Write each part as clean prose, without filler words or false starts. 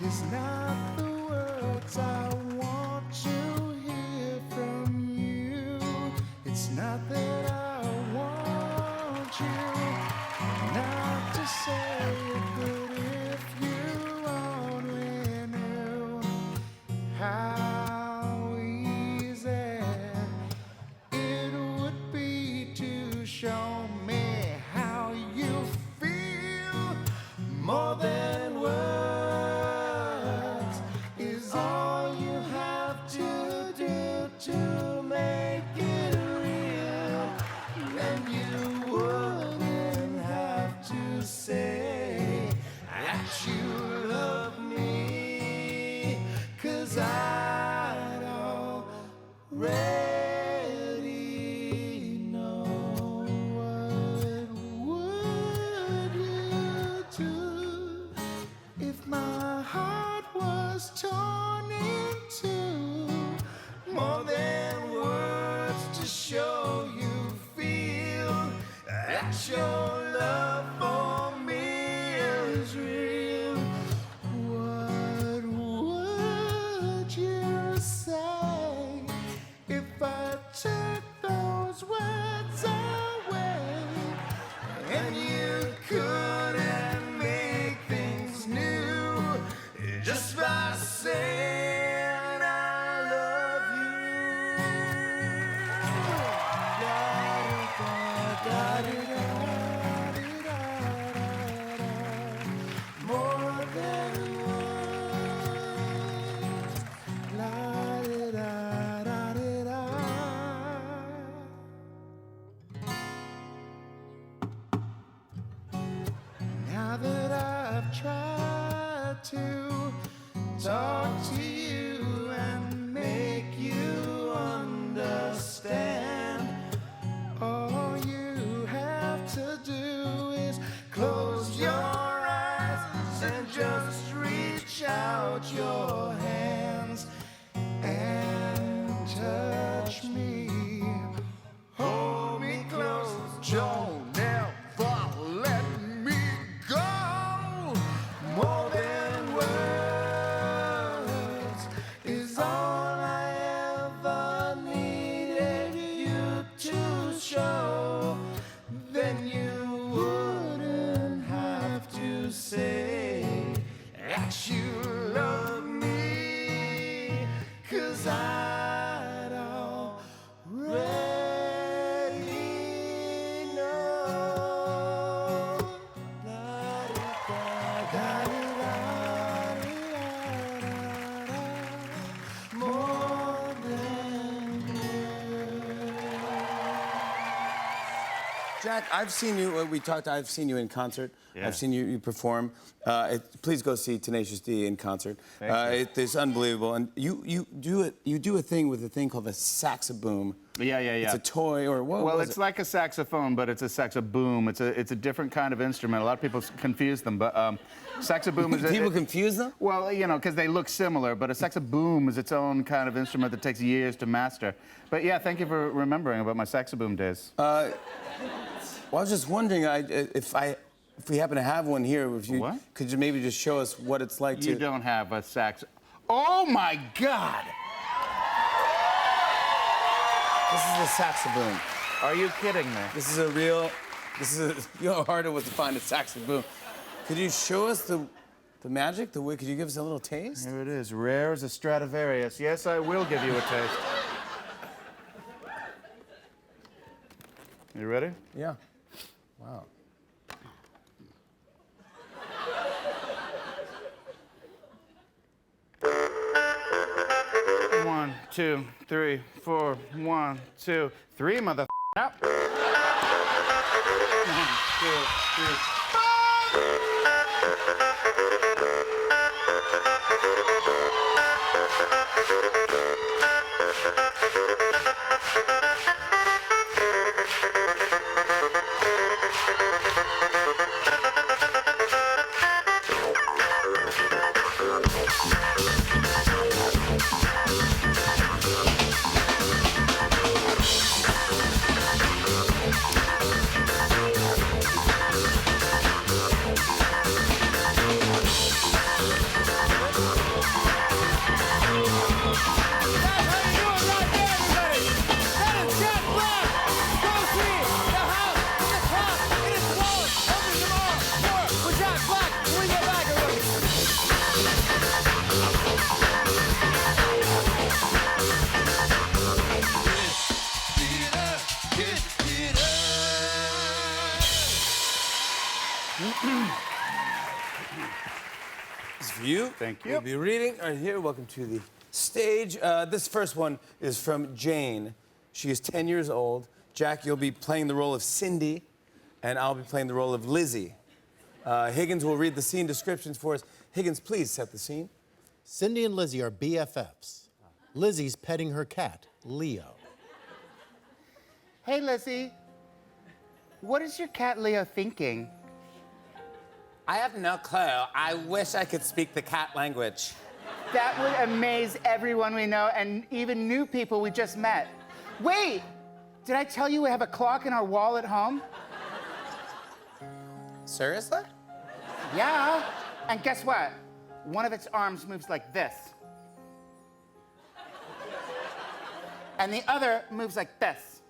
is not the words I want to hear from you. It's not that I want you not to say it, but if you only knew how easy it would be to show me how you feel. More than words is all you have to do to make it real. And you wouldn't have to say that you love me, 'cause I'd already know. What would you do if my heart was torn in two? More than words to show you feel that your love for me is real. What would you say if I took those words away and you couldn't make things new just by saying I love you? More than words. La-di-da-da-di-da. Now that I've tried to talk to you and make you understand, all you have to do is close your eyes and just reach out your hands and touch me. Hold me close, don't never let me go. More than words is all I ever needed you to show. Then you wouldn't have to say that you love me, 'cause I'd already know. La-di-da-da-di-da-da-da. More than Jack, I've seen you. I've seen you in concert. Yeah. I've seen you perform. Please go see Tenacious D in concert. Thank you. It's unbelievable. And you do a thing with a thing called a saxoboom. Yeah. It's a toy or what? Well, was it's it? like a saxophone, but it's a saxoboom. It's a different kind of instrument. A lot of people confuse them, but saxoboom is People confuse them? Well, you know, because they look similar, but a saxoboom is its own kind of instrument that takes years to master. But yeah, thank you for remembering about my saxoboom days. Well, I was just wondering if we happen to have one here, if you What? could you maybe just show us what it's like You to. don't have a sax. Oh my God! This is a saxoboom. Are you kidding me? This is a real. You know how hard it was to find a saxoboom. Could you show us the magic? Could you give us a little taste? Here it is, rare as a Stradivarius. Yes, I will give you a taste. You ready? Yeah. Wow. One, two, three, four. 1, 2, 3, mother. Up. 1, 2, 3. It's for you. Thank you. You'll be reading. All right, here, welcome to the stage. This first one is from Jane. She is 10 years old. Jack, you'll be playing the role of Cindy, and I'll be playing the role of Lizzie. Higgins will read the scene descriptions for us. Higgins, please set the scene. Cindy and Lizzie are BFFs. Lizzie's petting her cat, Leo. Hey, Lizzie. What is your cat Leo thinking? I have no clue. I wish I could speak the cat language. That would amaze everyone we know and even new people we just met. Wait! Did I tell you we have a clock in our wall at home? Seriously? Yeah. And guess what? One of its arms moves like this. And the other moves like this.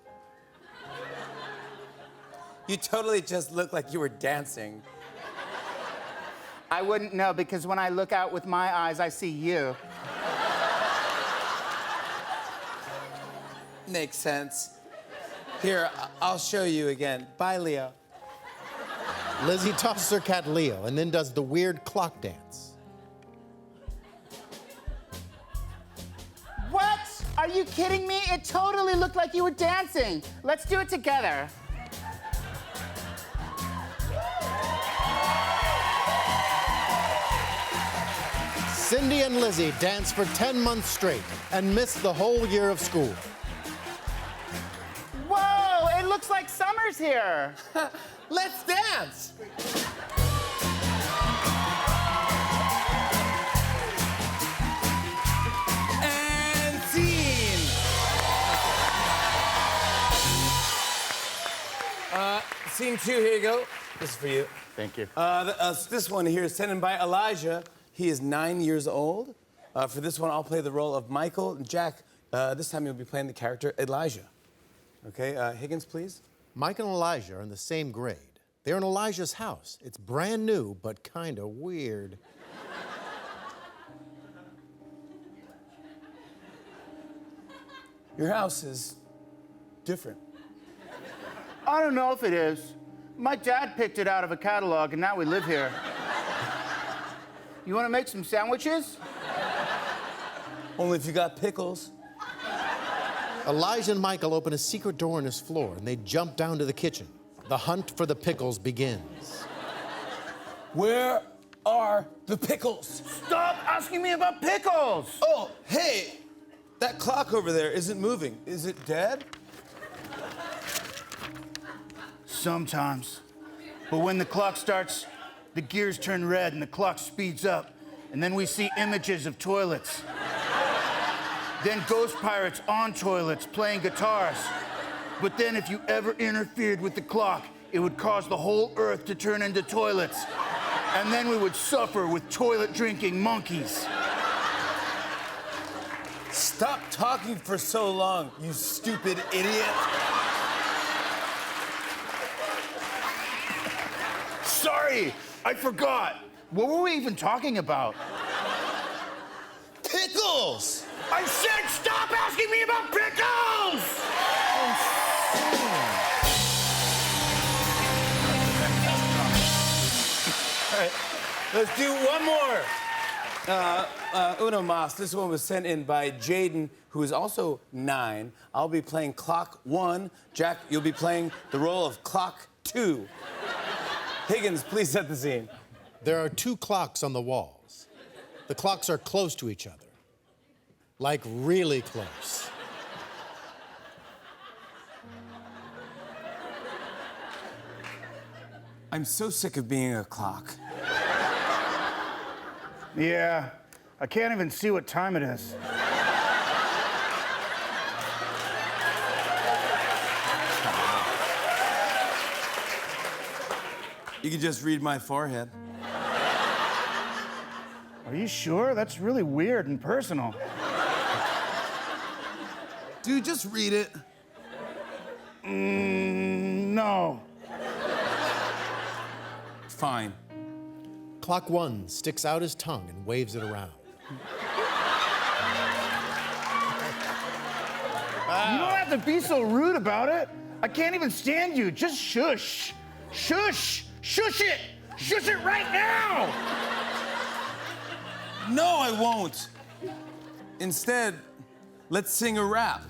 You totally just look like you were dancing. I wouldn't know because when I look out with my eyes, I see you. Makes sense. Here, I'll show you again. Bye, Leo. Lizzie tosses her cat, Leo, and then does the weird clock dance. What? Are you kidding me? It totally looked like you were dancing. Let's do it together. Cindy and Lizzie dance for 10 months straight and miss the whole year of school. Whoa, it looks like summer's here. Let's dance! And scene! Scene 2, here you go. This is for you. Thank you. This one here is sent in by Elijah. He is 9 years old. For this one, I'll play the role of Michael. And Jack, this time you'll be playing the character Elijah. Okay, Higgins, please. Mike and Elijah are in the same grade. They're in Elijah's house. It's brand new, but kind of weird. Your house is different. I don't know if it is. My dad picked it out of a catalog, and now we live here. You want to make some sandwiches? Only if you got pickles. Elijah and Michael open a secret door in his floor, and they jump down to the kitchen. The hunt for the pickles begins. Where are the pickles? Stop asking me about pickles! Oh, hey, that clock over there isn't moving. Is it dead? Sometimes. But when the clock starts, the gears turn red and the clock speeds up. And then we see images of toilets. Then ghost pirates on toilets playing guitars. But then if you ever interfered with the clock, it would cause the whole earth to turn into toilets. And then we would suffer with toilet drinking monkeys. Stop talking for so long, you stupid idiot. Sorry, I forgot. What were we even talking about? Pickles! I said stop asking me about pickles! All right, let's do one more. Uno Mas, this one was sent in by Jaden, who is also 9. I'll be playing Clock 1. Jack, you'll be playing the role of Clock 2. Higgins, please set the scene. There are 2 clocks on the walls. The clocks are close to each other. Like really close. I'm so sick of being a clock. Yeah, I can't even see what time it is. You can just read my forehead. Are you sure? That's really weird and personal. Dude, just read it. No. Fine. Clock 1 sticks out his tongue and waves it around. You don't have to be so rude about it. I can't even stand you. Just shush. Shush! Shush it! Shush it right now! No, I won't. Instead, let's sing a rap.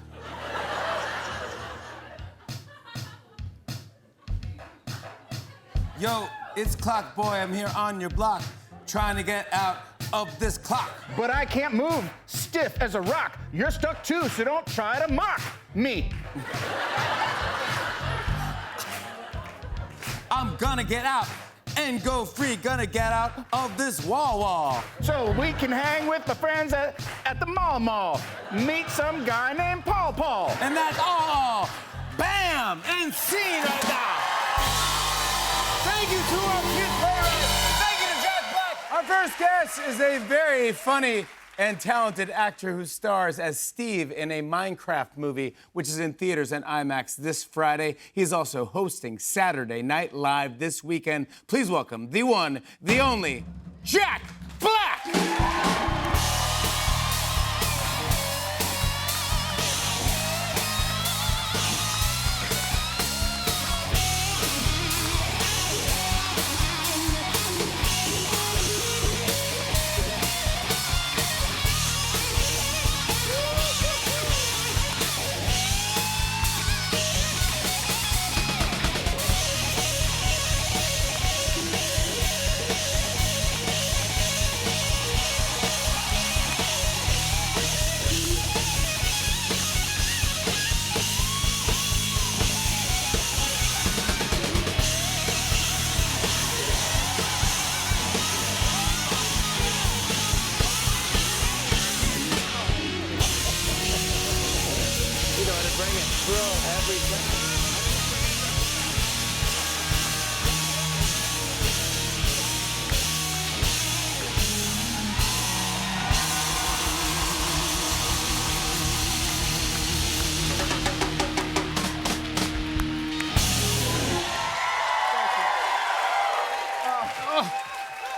Yo, it's Clock Boy. I'm here on your block, trying to get out of this clock. But I can't move, stiff as a rock. You're stuck too, so don't try to mock me. I'm gonna get out and go free. Gonna get out of this wall. So we can hang with the friends at the mall. Meet some guy named Paul. And that's all. Bam! And scene right now. Thank you to our kid playwright. Thank you to Jack Black. Our first guest is a very funny and talented actor who stars as Steve in a Minecraft movie, which is in theaters and IMAX this Friday. He's also hosting Saturday Night Live this weekend. Please welcome the one, the only, Jack Black!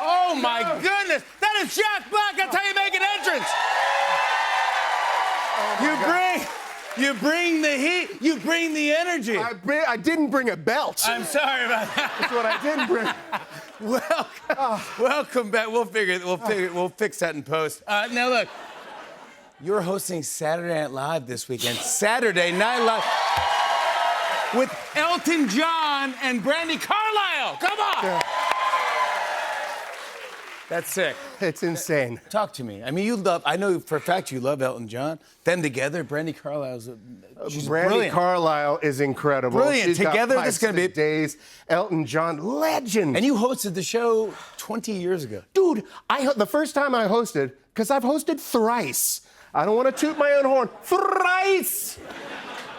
Oh my goodness! That is Jack Black. That's how you make an entrance. You bring the heat. You bring the energy. I didn't bring a belt. I'm sorry about that. That's what I didn't bring. Welcome back. We'll fix that in post. Now look, you're hosting Saturday Night Live this weekend. Saturday Night Live with Elton John and Brandy Carlisle. Come on. Yeah. That's sick. It's insane. Talk to me. I mean, I know for a fact you love Elton John. Them together, Brandy Carlisle's she's Brandy brilliant. Carlisle is incredible. Brilliant. She's got Together, Five this is gonna be- Sick Days. Elton John, legend. And you hosted the show 20 years ago. Dude, the first time I hosted, because I've hosted thrice. I don't want to toot my own horn. Thrice!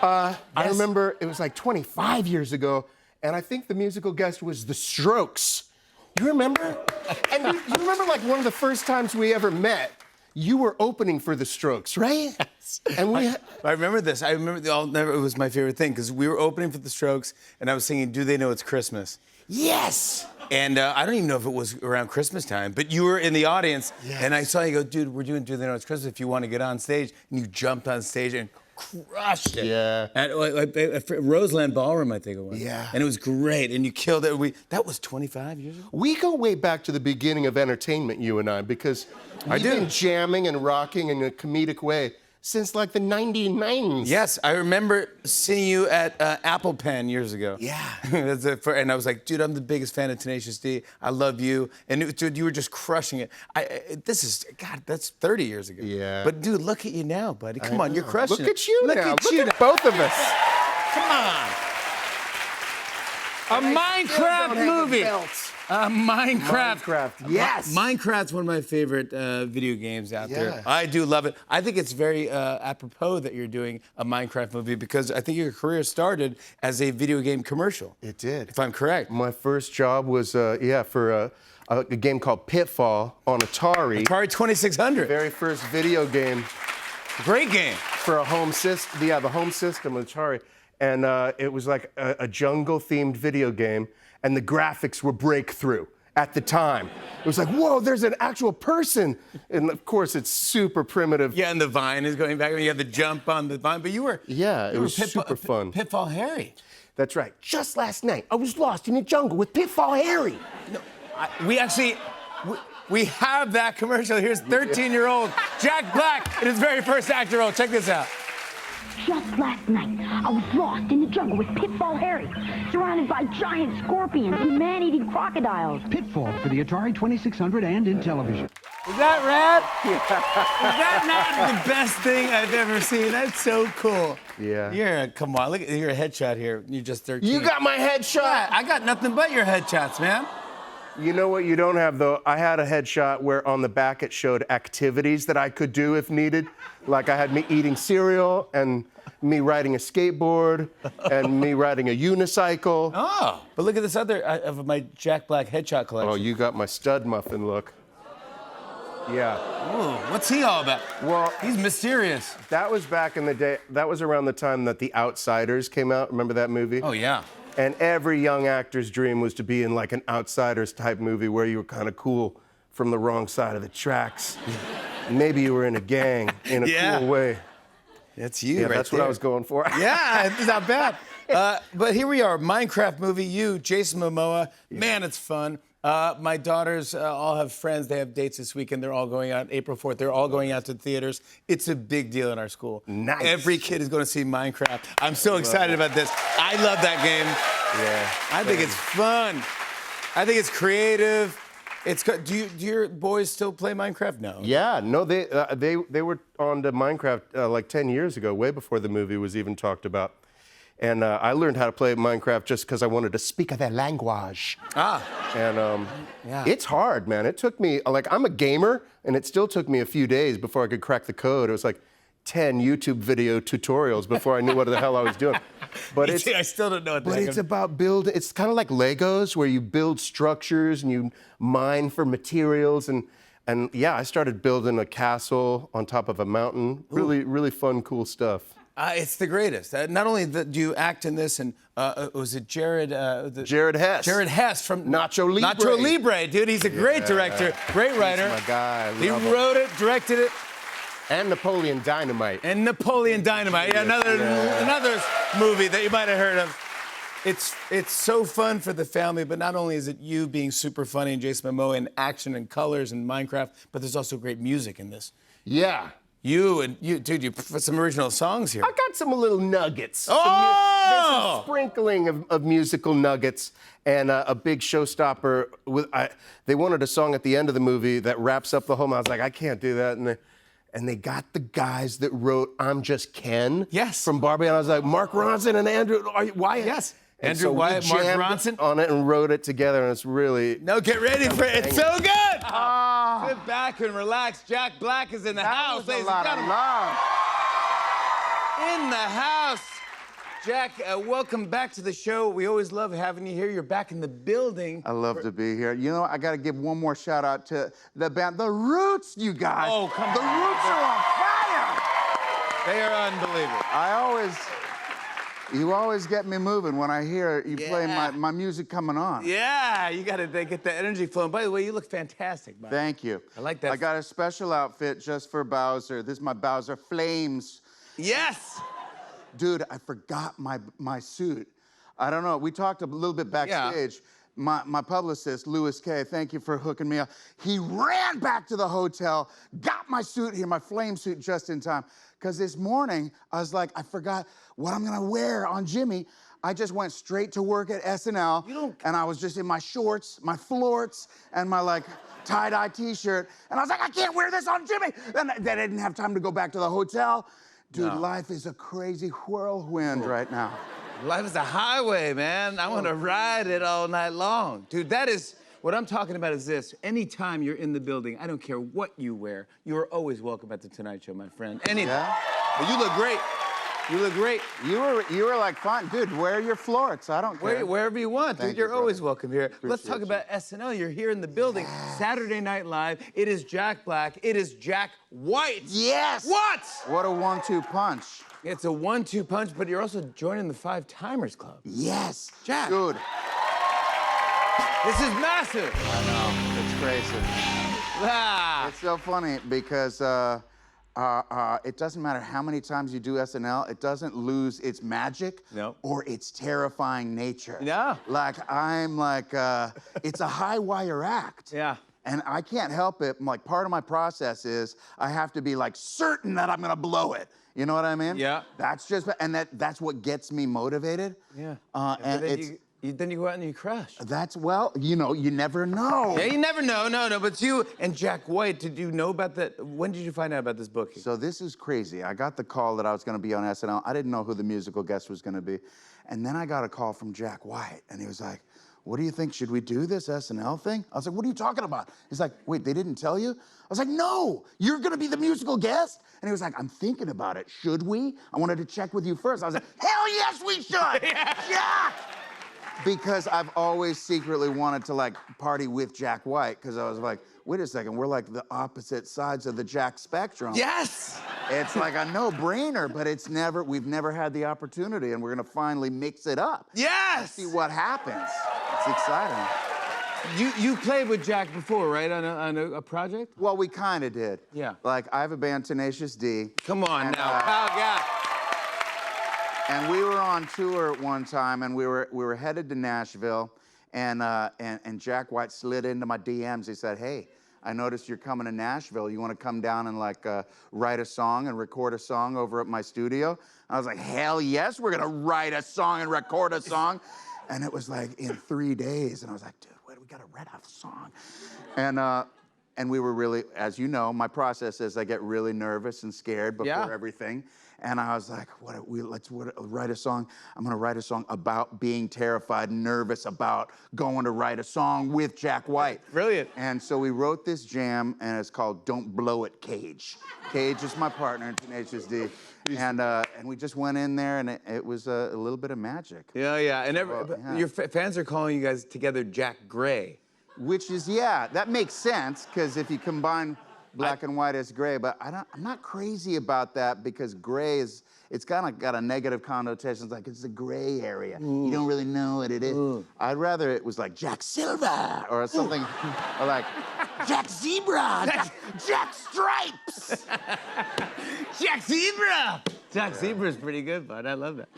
I remember it was like 25 years ago, and I think the musical guest was The Strokes. You remember? And you remember like one of the first times we ever met, you were opening for The Strokes, right? Yes. And I remember this. I remember it was my favorite thing because we were opening for The Strokes and I was singing Do They Know It's Christmas? yes! And I don't even know if it was around Christmas time, but you were in the audience Yes. and I saw you go, dude, we're doing Do They Know It's Christmas if you want to get on stage. And you jumped on stage and crushed it. Yeah. At Roseland Ballroom, I think it was. Yeah. And it was great. And you killed it. That was 25 years ago? We go way back to the beginning of entertainment, you and I, because we've been jamming and rocking in a comedic way since like the 99s. Yes, I remember seeing you at Apple Pen years ago. Yeah. And I was like, dude, I'm the biggest fan of Tenacious D. I love you. And dude, you were just crushing it. That's 30 years ago. Yeah. But dude, look at you now, buddy. Come on, you're crushing Look it. at you now. At Look you at both of us. Come on. A Minecraft movie. Minecraft, yes. Minecraft's one of my favorite video games out there. Yeah. I do love it. I think it's very apropos that you're doing a Minecraft movie because I think your career started as a video game commercial. It did. If I'm correct. My first job was, for a game called Pitfall on Atari. Atari 2600. Very first video game Great game. for a home system. Yeah, the home system of Atari. And it was like a jungle-themed video game, and the graphics were breakthrough at the time. It was like, whoa, there's an actual person. And of course, it's super primitive. Yeah, and the vine is going back. You have the jump on the vine, but you were. Yeah, it you were was super fun. Pitfall Harry. That's right. Just last night, I was lost in the jungle with Pitfall Harry. We actually. We have that commercial. Here's 13-year-old Jack Black in his very first actor role. Check this out. Just last night, I was lost in the jungle with Pitfall Harry, surrounded by giant scorpions and man-eating crocodiles. Pitfall for the Atari 2600 and in television. Is that rad? Is that not the best thing I've ever seen? That's so cool. Yeah. Come on, look at your headshot here. You're just 13. You got my headshot. I got nothing but your headshots, man. You know what you don't have, though? I had a headshot where on the back it showed activities that I could do if needed. Like I had me eating cereal and me riding a skateboard and me riding a unicycle. Oh, but look at this other of my Jack Black headshot collection. Oh, you got my stud muffin look. Yeah. Ooh, what's he all about? Well, He's mysterious. that was back in the day. That was around the time that The Outsiders came out. Remember that movie? Oh, yeah. And every young actor's dream was to be in like an Outsiders type movie where you were kind of cool from the wrong side of the tracks. Maybe you were in a gang in a Yeah. cool way. That's you Yeah, right that's there. what I was going for. Yeah, it's not bad. But here we are, Minecraft movie. You, Jason Momoa. Man, it's fun. My daughters all have friends. They have dates this weekend. They're all going out April 4th. They're all going out to theaters. It's a big deal in our school. Nice. Every kid is going to see Minecraft. I'm so excited about this. I love that game. Yeah. I think it's fun. I think it's creative. Do your boys still play Minecraft? No. Yeah, no, they were on to Minecraft like 10 years ago, way before the movie was even talked about. And I learned how to play Minecraft just because I wanted to speak their language. And Yeah. it's hard, man. It took me, like, I'm a gamer, and it still took me a few days before I could crack the code. It was like 10 YouTube video tutorials before I knew what the hell I was doing. But it's, I still don't know what but it's about building. It's kind of like Legos, where you build structures and you mine for materials. And yeah, I started building a castle on top of a mountain. Really, really fun, cool stuff. It's the greatest. Not only do you act in this, and was it Jared? Jared Hess. Jared Hess from Nacho Libre. Nacho Libre, dude. He's a great director, great writer. my guy. He Love him. wrote it, directed it, And Napoleon Dynamite. and Napoleon Dynamite. Yeah, another movie that you might have heard of. It's so fun for the family, but not only is it you being super funny and Jason Momoa and action and colors and Minecraft, but there's also great music in this. Yeah. You, dude, you put some original songs here. I got some little nuggets. Oh! There's a sprinkling of musical nuggets and a big showstopper. They wanted a song at the end of the movie that wraps up the whole. I was like, I can't do that. And they got the guys that wrote "I'm Just Ken" Yes. from Barbie, and I was like, Mark Ronson and Andrew Wyatt. Yes. And Andrew so we Wyatt, Mark jammed Ronson. on it and wrote it together, and it's really. No, get ready for it. It's so good. Ah. Sit back and relax. Jack Black is in the That house, was a ladies lot and of gentlemen. love. In the house. Jack, welcome back to the show. We always love having you here. You're back in the building. I love to be here. You know, I got to give one more shout out to the band, The Roots, you guys. Oh, come The on. Roots are on fire. They are unbelievable. You always get me moving when I hear you play Yeah. my music coming on. Yeah, you got to get the energy flowing. By the way, you look fantastic, man. Thank you. I like that. I got a special outfit just for Bowser. This is my Bowser Flames. Yes. Dude, I forgot my suit. I don't know. We talked a little bit backstage. My publicist, Louis K., thank you for hooking me up. He ran back to the hotel, got my suit here, my flame suit, just in time. Because this morning, I was like, I forgot what I'm gonna wear on Jimmy. I just went straight to work at SNL, and I was just in my shorts, my florts, and my like tie-dye t-shirt. And I was like, I can't wear this on Jimmy. And then I didn't have time to go back to the hotel. Dude, life is a crazy whirlwind right now. Life is a highway, man. I want to ride it all night long. Dude, that is, what I'm talking about is this. Anytime you're in the building, I don't care what you wear, you are always welcome at The Tonight Show, my friend. Anytime. Yeah? But you look great. You look great. You were like, fine, dude, wear your florts. I don't care. Wherever you want, Thank dude. you, You're always brother. welcome here. Let's talk about SNL. You're here in the building. Saturday Night Live. It is Jack Black. It is Jack White. Yes! What? What a 1-2 punch. It's a 1-2 punch, but you're also joining the Five Timers Club. Yes. Jack. Dude, This is massive. I know, it's crazy. Ah. It's so funny because it doesn't matter how many times you do SNL, it doesn't lose its magic No. or its terrifying nature. Yeah. Like, I'm like, it's a high wire act. Yeah. And I can't help it. Like, part of my process is I have to be like certain that I'm gonna blow it. You know what I mean? Yeah. That's just, and that's what gets me motivated. Yeah. And then it's, then you go out and you crush. that's, well, you know, you never know. Yeah, you never know. No. But you and Jack White, did you know about that? When did you find out about this booking? So this is crazy. I got the call that I was gonna be on SNL. I didn't know who the musical guest was gonna be. And then I got a call from Jack White, and he was like, what do you think? Should we do this SNL thing? I was like, what are you talking about? He's like, wait, they didn't tell you? I was like, no, you're gonna be the musical guest? And he was like, I'm thinking about it. Should we? I wanted to check with you first. I was like, hell yes, we should! Yeah! Because I've always secretly wanted to like party with Jack White, because I was like, wait a second, we're like the opposite sides of the Jack spectrum. Yes! It's like a no-brainer, but we've never had the opportunity, and we're gonna finally mix it up. Yes! See what happens. It's exciting. You played with Jack before, right? On a project? Well, we kind of did. Yeah. Like, I have a band, Tenacious D. Come on And, now. Oh, God. And we were on tour one time, and we were headed to Nashville, and Jack White slid into my DMs. He said, hey, I noticed you're coming to Nashville. You want to come down and like write a song and record a song over at my studio? I was like, hell yes, we're gonna write a song and record a song. And it was like in 3 days, and I was like, dude, wait, we gotta write a song. And we were really, as you know, my process is I get really nervous and scared before everything. And I was like, let's write a song. I'm gonna write a song about being terrified and nervous about going to write a song with Jack White. Brilliant. And so we wrote this jam, and it's called Don't Blow It, Cage. Cage is my partner in Tenacious D. And we just went in there, and it was a little bit of magic. Yeah. And your fans are calling you guys together Jack Gray. Which is, yeah, that makes sense, because if you combine black and white as gray, but I'm not crazy about that, because gray it's kind of got a negative connotation. It's like it's a gray area. You don't really know what it is. I'd rather it was like Jack Silver or something, or like Jack Zebra, Jack Stripes. Jack Zebra! Jack Zebra is pretty good, bud. I love that.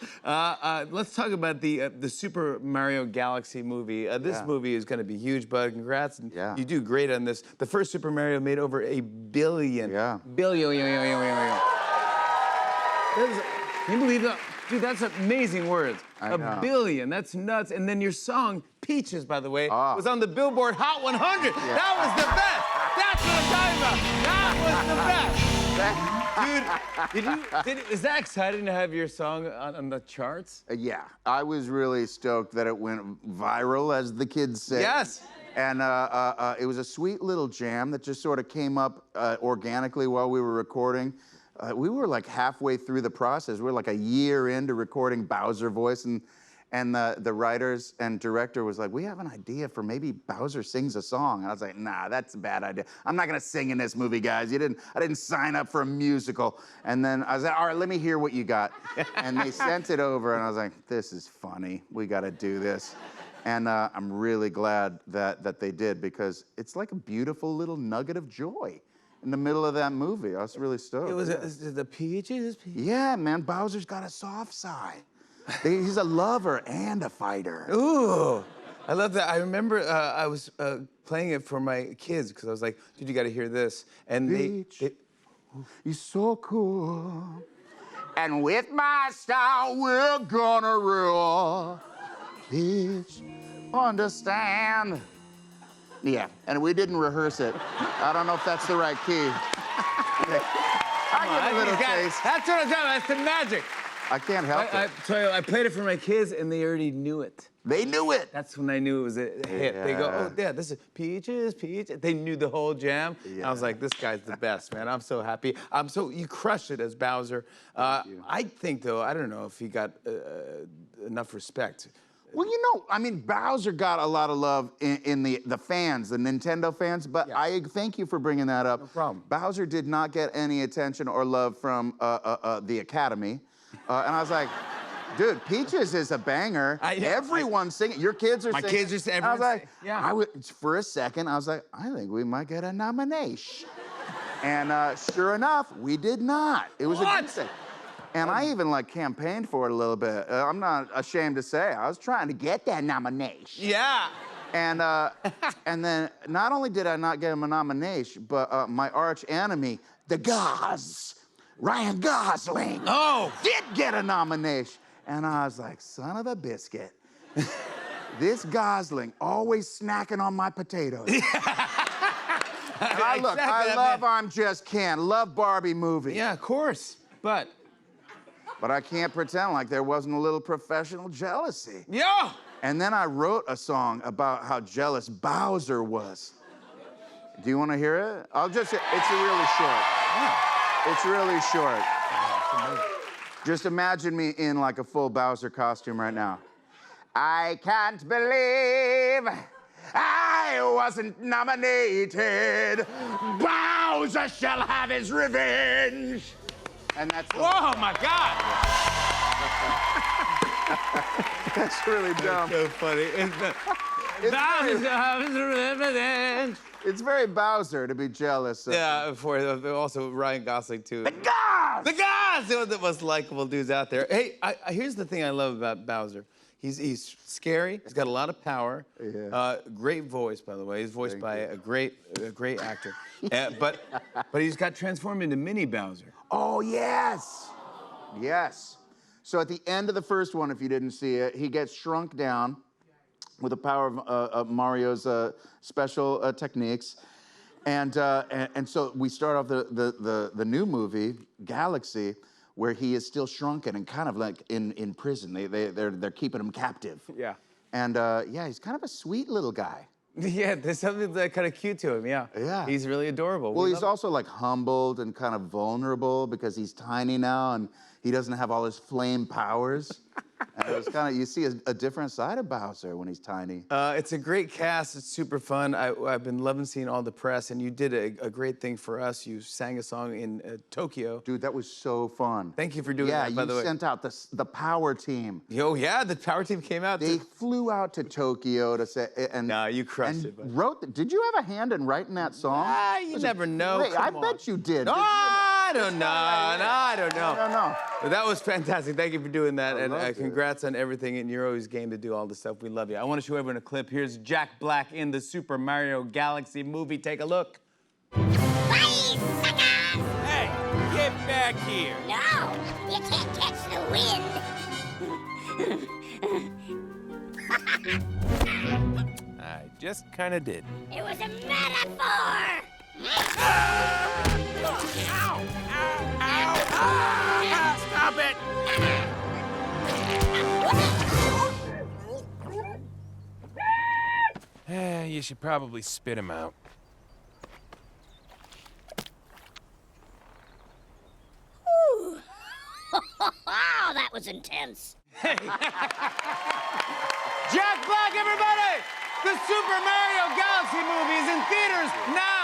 Let's talk about the Super Mario Galaxy movie. This movie is going to be huge, bud. Congrats. Yeah. You do great on this. The first Super Mario made over $1 billion. Yeah. Billion. Can you believe that? Dude, that's amazing words. I know. $1 billion. That's nuts. And then your song, Peaches, by the way, was on the Billboard Hot 100. Yeah. That was the best. That's what I'm talking about. That was the best. Dude, is that exciting to have your song on the charts? Yeah, I was really stoked that it went viral, as the kids say. Yes. And it was a sweet little jam that just sort of came up organically while we were recording. We were like halfway through the process. We were like a year into recording Bowser voice, and the writers and director was like, we have an idea for maybe Bowser sings a song. And I was like, nah, that's a bad idea. I'm not gonna sing in this movie, guys. I didn't sign up for a musical. And then I was like, all right, let me hear what you got. And they sent it over, and I was like, this is funny. We gotta do this. And I'm really glad that they did, because it's like a beautiful little nugget of joy in the middle of that movie. I was really stoked. It was the Peaches? Yeah, man, Bowser's got a soft side. He's a lover and a fighter. Ooh, I love that. I remember I was playing it for my kids, because I was like, dude, you gotta hear this. And Peach, you're so cool. And with my style, we're gonna rule. Peach, understand. Yeah, and we didn't rehearse it. I don't know if that's the right key. I get a little taste. That's what I'm talking about. That's the magic. I can't help it. I played it for my kids, and they already knew it. They knew it. That's when I knew it was a hit. They go, oh, yeah, this is Peaches. They knew the whole jam. Yeah. I was like, this guy's the best, man. I'm so happy. You crushed it as Bowser. I think, though, I don't know if he got enough respect. Well, you know, I mean, Bowser got a lot of love in the fans, the Nintendo fans, but I thank you for bringing that up. No problem. Bowser did not get any attention or love from the Academy. And I was like, dude, Peaches is a banger. Everyone's singing. Your kids are singing. My kids are singing. I was like, yeah. For a second, I was like, I think we might get a nomination. And sure enough, we did not. It was a good thing. And I even like campaigned for it a little bit. I'm not ashamed to say I was trying to get that nomination. Yeah. And then not only did I not get him a nomination, but my arch enemy, the Goz, Ryan Gosling, did get a nomination. And I was like, son of a biscuit. This Gosling always snacking on my potatoes. I love I'm Just Ken, love Barbie movie. Yeah, of course. But I can't pretend like there wasn't a little professional jealousy. yeah. And then I wrote a song about how jealous Bowser was. Do you want to hear it? It's really short. It's really short. Just imagine me in like a full Bowser costume right now. I can't believe I wasn't nominated. Bowser shall have his revenge. And that's the Oh my God. That's really dumb. So funny. It's very Bowser to be jealous of. Yeah, also Ryan Gosling too. The Goz! The guys, one of the most likable dudes out there. Hey, here's the thing I love about Bowser. He's scary. He's got a lot of power. Yeah. Great voice, by the way. He's voiced by a great actor. But he's got transformed into Mini Bowser. Oh, yes. Yes. So at the end of the first one, if you didn't see it, he gets shrunk down with the power of Mario's special techniques. And so we start off the new movie, Galaxy, where he is still shrunken and kind of like in prison. They're keeping him captive. Yeah. And he's kind of a sweet little guy. Yeah, there's something that kind of cute to him. Yeah. Yeah. He's really adorable. Well, he's also like humbled and kind of vulnerable because he's tiny now and he doesn't have all his flame powers. And it was kind of, you see a different side of Bowser when he's tiny. It's a great cast. It's super fun. I've been loving seeing all the press, and you did a great thing for us. You sang a song in Tokyo. Dude, that was so fun. Thank you for doing that, by the way. Yeah, you sent out the power team. Oh, yeah, the power team came out. They flew out to Tokyo to say, and No, you crushed it, buddy. Did you have a hand in writing that song? You never know. Wait, I Come on. bet you did. No, I don't know. No, I don't know. I don't know. But that was fantastic. Thank you for doing that. I And loved it. congrats on everything. And you're always game to do all this stuff. We love you. I want to show everyone a clip. Here's Jack Black in the Super Mario Galaxy movie. Take a look. Hey, suckers! Hey, get back here. No, you can't catch the wind. I just kind of did. It was a metaphor. Stop it! You should probably spit him out. Ooh. Oh, that was intense. Jack Black, everybody! The Super Mario Galaxy movie is in theaters now!